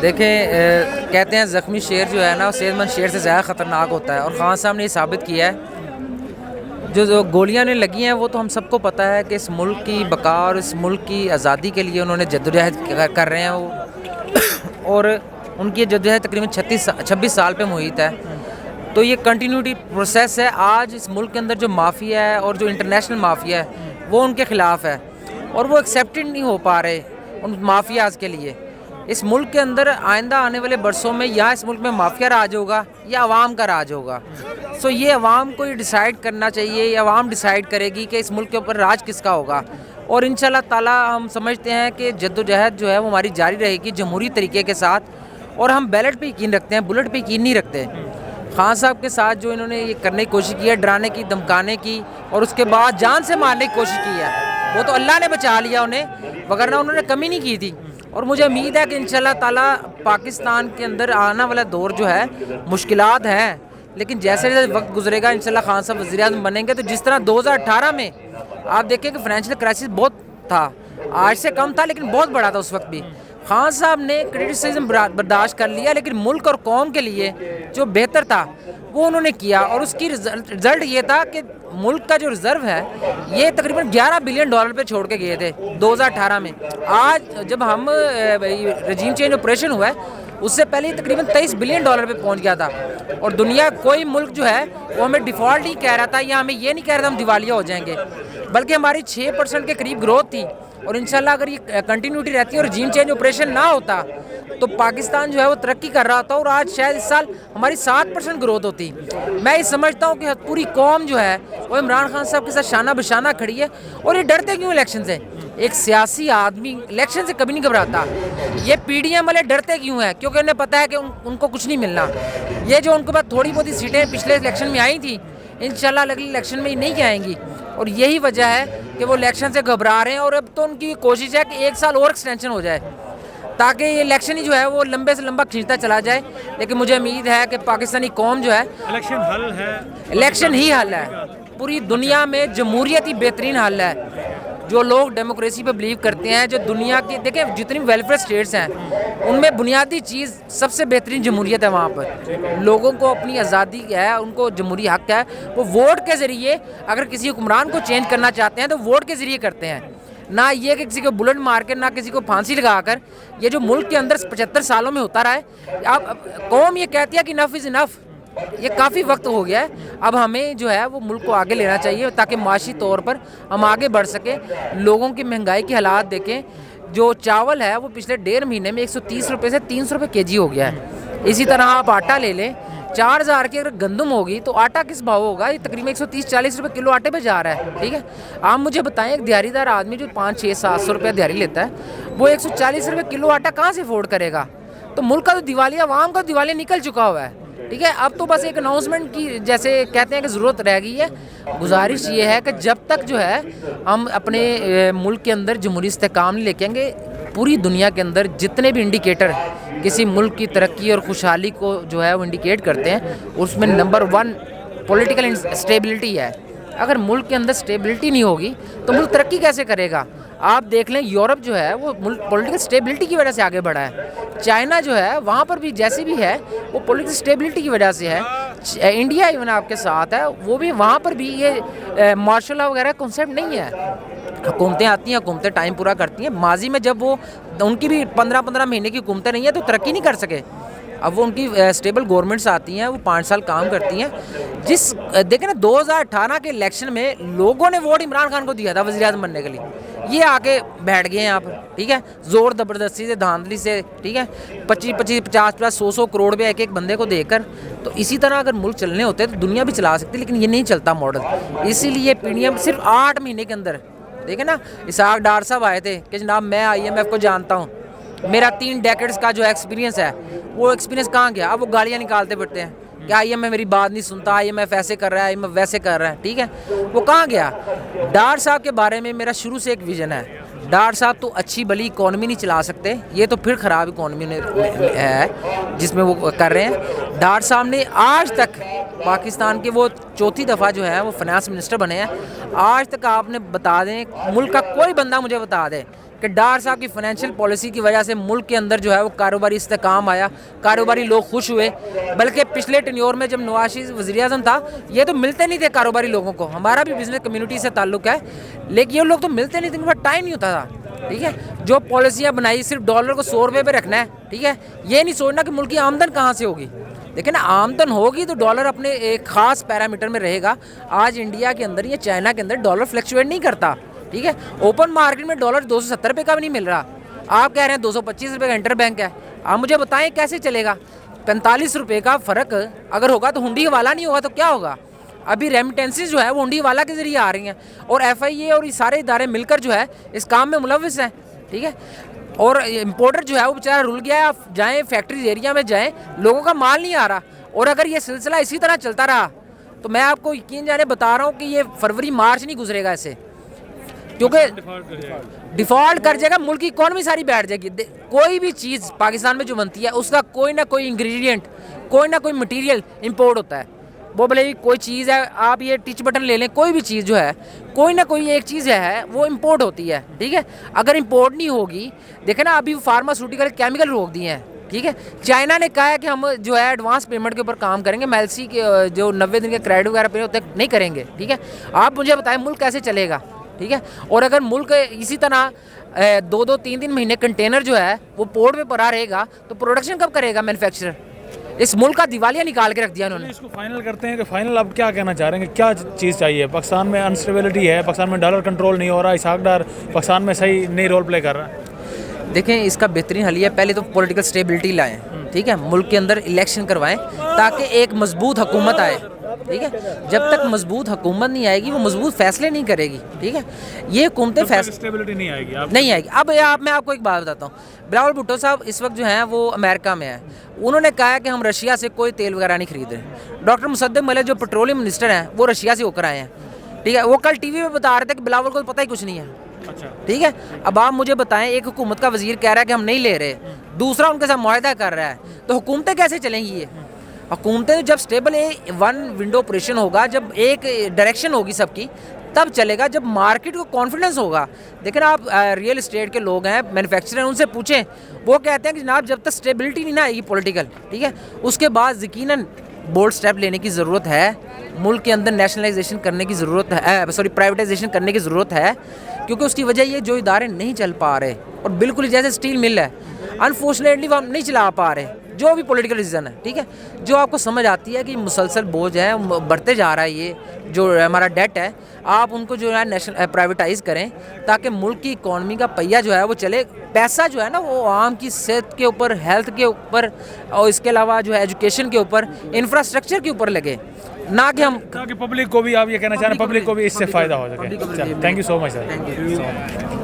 देखें, कहते हैं ज़ख्मी शेर जो है ना सेहतमंद शेर से ज़्यादा ख़तरनाक होता है, और ख़ान साहब ने ये साबित किया है। जो गोलियां उन्हें लगी हैं वो तो हम सबको पता है कि इस मुल्क की बका और इस मुल्क की आज़ादी के लिए उन्होंने जद्दोजहद कर रहे हैं वो और उनकी जद्दोजहद तकरीबन 26 साल पे मुहित है। तो ये कंटिन्यूटी प्रोसेस है। आज इस मुल्क के अंदर जो माफिया है और जो इंटरनेशनल माफिया है वो उनके ख़िलाफ़ है, और वो एक्सेप्टेड नहीं हो पा रहे उन माफियाज़ के लिए। इस मुल्क के अंदर आइंदा आने वाले बरसों में या इस मुल्क में माफिया राज होगा या अवाम का राज होगा। सो ये अवाम को ये डिसाइड करना चाहिए, ये अवाम डिसाइड करेगी कि इस मुल्क के ऊपर राज किसका होगा। और इंशाल्लाह ताला हम समझते हैं कि जद्दोजहद जो है वो हमारी जारी रहेगी जमहूरी तरीके के साथ, और हम बैलेट पे यकीन रखते हैं, बुलेट पे यकीन नहीं रखते। खान साहब के साथ जो इन्होंने ये करने की कोशिश की है, डराने की, धमकाने की, और उसके बाद जान से मारने की कोशिश की है, वो तो अल्लाह ने बचा लिया उन्हें, वगरना उन्होंने कमी नहीं की थी। और मुझे उम्मीद है कि इंशाल्लाह ताला पाकिस्तान के अंदर आने वाला दौर जो है मुश्किलात हैं, लेकिन जैसे जैसे वक्त गुजरेगा इंशाल्लाह खान साहब वज़ीर-ए-आज़म बनेंगे। तो जिस तरह 2018 में आप देखें कि फाइनेंशियल क्राइसिस बहुत था, आज से कम था लेकिन बहुत बड़ा था उस वक्त भी। खान साहब ने क्रिटिसिज्म बर्दाश्त कर लिया, लेकिन मुल्क और कौम के लिए जो बेहतर था वो उन्होंने किया, और उसकी रिजल्ट ये था कि मुल्क का जो रिज़र्व है ये तकरीबन $11 बिलियन पे छोड़ के गए थे 2018 में। आज जब हम रजीम चेंज ऑपरेशन हुआ है उससे पहले तकरीबन $23 बिलियन पे पहुंच गया था, और दुनिया कोई मुल्क जो है वो हमें डिफ़ॉल्ट नहीं कह रहा था या हमें ये नहीं कह रहा था हम दिवालिया हो जाएंगे, बल्कि हमारी 6% के करीब ग्रोथ थी। और इंशाल्लाह अगर ये कंटिन्यूटी रहती है और रजीम चेंज ऑपरेशन ना होता तो पाकिस्तान जो है वो तरक्की कर रहा था, और आज शायद इस साल हमारी 7% ग्रोथ होती। मैं ये समझता हूँ कि पूरी कौम जो है वो इमरान खान साहब के साथ शाना बशाना खड़ी है। और ये डरते क्यों इलेक्शन से? एक सियासी आदमी इलेक्शन से कभी नहीं घबराता। ये PDM वाले डरते क्यों हैं? क्योंकि उन्हें पता है कि उनको कुछ नहीं मिलना। ये जो उनके पास थोड़ी बहुत सीटें पिछले इलेक्शन में आई थी, इंशाल्लाह अगले इलेक्शन में नहीं आएंगी, और यही वजह है कि वो इलेक्शन से घबरा रहे हैं। और अब तो उनकी कोशिश है कि 1 साल और एक्सटेंशन हो जाए ताकि ये इलेक्शन ही जो है वो लंबे से लंबा खींचता चला जाए। लेकिन मुझे उम्मीद है कि पाकिस्तानी कौम जो है इलेक्शन ही हल है। पूरी दुनिया में जमहूरियत ही बेहतरीन हल है। जो लोग डेमोक्रेसी पे बिलीव करते हैं, जो दुनिया की देखें जितनी वेलफेयर स्टेट्स हैं उनमें बुनियादी चीज़ सबसे बेहतरीन जमहूरियत है। वहाँ पर लोगों को अपनी आज़ादी है, उनको जमहूरी हक है, वो वोट के ज़रिए अगर किसी हुक्मरान को चेंज करना चाहते हैं तो वोट के ज़रिए करते हैं, ना ये कि किसी को बुलेट मार कर, ना किसी को फांसी लगाकर। ये जो मुल्क के अंदर 75 सालों में होता रहा है, अब कौम ये कहती है कि इनफ इज़ इनफ, ये काफ़ी वक्त हो गया है। अब हमें जो है वो मुल्क को आगे लेना चाहिए ताकि माशी तौर पर हम आगे बढ़ सकें। लोगों की महंगाई के हालात देखें, जो चावल है वो पिछले 1.5 महीने में 130 रुपये से 300 रुपये केजी हो गया है। इसी तरह आप आटा ले लें, 4000 की अगर गंदम होगी तो आटा किस भाव होगा? ये तकरीबन 130-40 रुपये किलो आटे पे जा रहा है। ठीक है, आप मुझे बताएं एक दिहाड़ीदार आदमी जो 500-600-700 रुपये दिहाड़ी लेता है वो 140 रुपये किलो आटा कहाँ से अफोर्ड करेगा? तो मुल्क का तो दिवालिया, आवाम का दिवालिया निकल चुका हुआ है। ठीक है, अब तो बस एक अनाउंसमेंट की जैसे कहते हैं कि ज़रूरत रह गई है। गुजारिश ये है कि जब तक जो है हम अपने मुल्क के अंदर जमहूरी इस्तेहकाम नहीं लेके आएंगे, पूरी दुनिया के अंदर जितने भी इंडिकेटर किसी मुल्क की तरक्की और खुशहाली को जो है वो इंडिकेट करते हैं, उसमें नंबर 1 पॉलिटिकल स्टेबिलिटी है। अगर मुल्क के अंदर स्टेबिलिटी नहीं होगी तो मुल्क तरक्की कैसे करेगा? आप देख लें यूरोप जो है वो मुल्क पॉलिटिकल स्टेबिलिटी की वजह से आगे बढ़ा है। चाइना जो है वहाँ पर भी जैसी भी है वो पॉलिटिकल स्टेबिलिटी की वजह से है। इंडिया इवन आपके साथ है, वो भी वहाँ पर भी ये मार्शल लॉ वगैरह कॉन्सेप्ट नहीं है। हुकूमतें आती हैं, हुकूमतें टाइम पूरा करती हैं। माजी में जब वो उनकी भी 15-15 महीने की हुकूमतें नहीं है तो तरक्की नहीं कर सके। अब वो उनकी स्टेबल गवर्नमेंट्स आती हैं, वो 5 साल काम करती हैं। जिस देखें ना 2018 के इलेक्शन में लोगों ने वोट इमरान खान को दिया था वज़ीर-ए-आज़म बनने के लिए, ये आके बैठ गए हैं यहाँ पर। ठीक है, ज़ोर ज़बरदस्ती से, धांधली से। ठीक है, 25-25, 50-50, 100-100 करोड़ रुपये एक बंदे को देकर। तो इसी तरह अगर मुल्क चलने होते तो दुनिया भी चला सकती, लेकिन ये नहीं चलता मॉडल। इसीलिए PDM सिर्फ 8 महीने के अंदर देखें ना, इसाक डार साहब आए थे कि जनाब मैं IMF को जानता हूँ, मेरा 3 डेकेड्स का जो एक्सपीरियंस है वो एक्सपीरियंस कहाँ गया? अब वो गालियाँ निकालते फिरते हैं कि IMF मेरी बात नहीं सुनता, IMF ऐसे कर रहा है, IMF वैसे कर रहा है। ठीक है, वो कहाँ गया? डार साहब के बारे में मेरा शुरू से एक विज़न है। डार साहब तो अच्छी भली इकॉनमी नहीं चला सकते, ये तो फिर ख़राब इकॉनमी है जिसमें वो कर रहे हैं। डार साहब ने आज तक पाकिस्तान के वो 4थी दफ़ा जो है वो फाइनेंस मिनिस्टर बने हैं। आज तक आपने बता दें, मुल्क का कोई बंदा मुझे बता दे कि डार साहब की फाइनेंशियल पॉलिसी की वजह से मुल्क के अंदर जो है वो कारोबारी इस्तेकाम आया, कारोबारी लोग खुश हुए। बल्कि पिछले टेन्योर में जब नवाज शरीफ वज़ीर-ए-आज़म था, ये तो मिलते नहीं थे कारोबारी लोगों को। हमारा भी बिजनेस कम्युनिटी से ताल्लुक़ है, लेकिन ये लोग तो मिलते नहीं थे, इनके पास टाइम नहीं होता था। ठीक है, जो पॉलिसियाँ बनाई सिर्फ डॉलर को 100 रुपये पे रखना है। ठीक है, ये नहीं सोचना कि मुल्क की आमदन कहाँ से होगी। लेकिन आमदन होगी तो डॉलर अपने एक ख़ास पैरामीटर में रहेगा। आज इंडिया के अंदर या चाइना के अंदर डॉलर फ्लक्चुएट नहीं करता। ठीक है, ओपन मार्केट में डॉलर 270 रुपये का भी नहीं मिल रहा, आप कह रहे हैं 225 रुपये का इंटर बैंक है। आप मुझे बताएं कैसे चलेगा? 45 रुपये का फ़र्क अगर होगा तो हुंडी वाला नहीं होगा तो क्या होगा? अभी रेमिटेंसेस जो है वो हुंडी वाला के ज़रिए आ रही हैं, और FIA और ये सारे इदारे मिलकर जो है इस काम में मुलव्विस हैं। ठीक है, और इम्पोर्टर जो है वो बेचारा रुल गया है। आप जाएँ फैक्ट्रीज एरिया में जाएँ, लोगों का माल नहीं आ रहा। और अगर ये सिलसिला इसी तरह चलता रहा तो मैं आपको यकीन जाने बता रहा हूँ कि ये फरवरी मार्च नहीं गुजरेगा ऐसे, क्योंकि डिफ़ॉल्ट कर जाएगा, मुल्क की इकॉनमी सारी बैठ जाएगी। कोई भी चीज़ पाकिस्तान में जो बनती है उसका कोई ना कोई इंग्रेडिएंट, कोई ना कोई मटेरियल इंपोर्ट होता है। वो भले कोई चीज़ है, आप ये टिच बटन ले लें, कोई भी चीज़ जो है कोई ना कोई एक चीज़ है वो इंपोर्ट होती है। ठीक है, अगर इंपोर्ट नहीं होगी, देखें ना अभी फार्मास्यूटिकल केमिकल रोक दिए हैं। ठीक है, चाइना ने कहा है कि हम जो है एडवांस पेमेंट के ऊपर काम करेंगे, MLC के जो 90 दिन के क्रेडिट वगैरह पे होते नहीं करेंगे। ठीक है, आप मुझे बताएं मुल्क कैसे चलेगा? ठीक है, और अगर मुल्क इसी तरह 2-2, 3-3 महीने कंटेनर जो है वो पोर्ट पे पड़ा रहेगा तो प्रोडक्शन कब करेगा मैन्युफैक्चरर? इस मुल्क का दिवालिया निकाल के रख दिया उन्होंने। इसको फाइनल करते हैं कि फाइनल आप क्या कहना चाह रहे हैं कि क्या चीज़ चाहिए? पाकिस्तान में अनस्टेबिलिटी है, पाकिस्तान में डॉलर कंट्रोल नहीं हो रहा, इसहाक डार पाकिस्तान में सही नहीं रोल प्ले कर रहा है। देखें, इसका बेहतरीन हल है, पहले तो पॉलिटिकल स्टेबिलिटी लाएं। ठीक है, मुल्क के अंदर इलेक्शन करवाएं ताकि एक मजबूत हुकूमत आए। ठीक है, जब तक मजबूत हुकूमत नहीं आएगी वो मजबूत फैसले नहीं करेगी। ठीक है, ये हुकूमतें स्टेबिलिटी नहीं आएगी नहीं आएगी। अब मैं आपको एक बात बताता हूँ, बिलावल भुट्टो साहब इस वक्त जो हैं वो अमेरिका में हैं। उन्होंने कहा है कि हम रशिया से कोई तेल वगैरह नहीं खरीद रहे। डॉक्टर मुसद्दक मलिक जो पेट्रोलियम मिनिस्टर हैं वो रशिया से होकर आए हैं। ठीक है, वो कल TV पे बता रहे थे कि बिलावल को पता ही कुछ नहीं है। अच्छा, ठीक है, अब आप मुझे बताएं, एक हुकूमत का वजीर कह रहा है कि हम नहीं ले रहे, दूसरा उनके साथ मुआहदा कर रहा है, तो हुकूमतें कैसे चलेंगी? ये हुकूमतें जब स्टेबल वन विंडो ऑपरेशन होगा, जब एक डायरेक्शन होगी सबकी, तब चलेगा, जब मार्केट को कॉन्फिडेंस होगा। लेकिन आप रियल इस्टेट के लोग हैं, मैन्युफैक्चरर, उनसे पूछें, वो कहते हैं कि जनाब जब तक स्टेबिलिटी नहीं ना आएगी पॉलिटिकल, ठीक है, उसके बाद यकीनन बोल्ड स्टेप लेने की ज़रूरत है। मुल्क के अंदर नेशनलाइजेशन करने की ज़रूरत है, प्राइवेटाइजेशन करने की ज़रूरत है, क्योंकि उसकी वजह ये जो इदारे नहीं चल पा रहे, और बिल्कुल जैसे स्टील मिल है अनफॉर्चुनेटली वो हम नहीं चला पा रहे, जो भी पॉलिटिकल रीज़न है। ठीक है, जो आपको समझ आती है कि मुसलसल बोझ है, बढ़ते जा रहा है, ये जो हमारा डेट है, आप उनको जो है नेशनल प्राइवेटाइज़ करें ताकि मुल्क की इकॉनमी का पहिया जो है वो चले। पैसा जो है ना वो आम की सेहत के ऊपर, हेल्थ के ऊपर, और इसके अलावा जो है एजुकेशन के ऊपर, इंफ्रास्ट्रक्चर के ऊपर लगे, ना कि हम ताकि पब्लिक को भी, आप ये कहना चाह रहे हैं पब्लिक को भी इससे फ़ायदा हो सके। Thank you so much sir.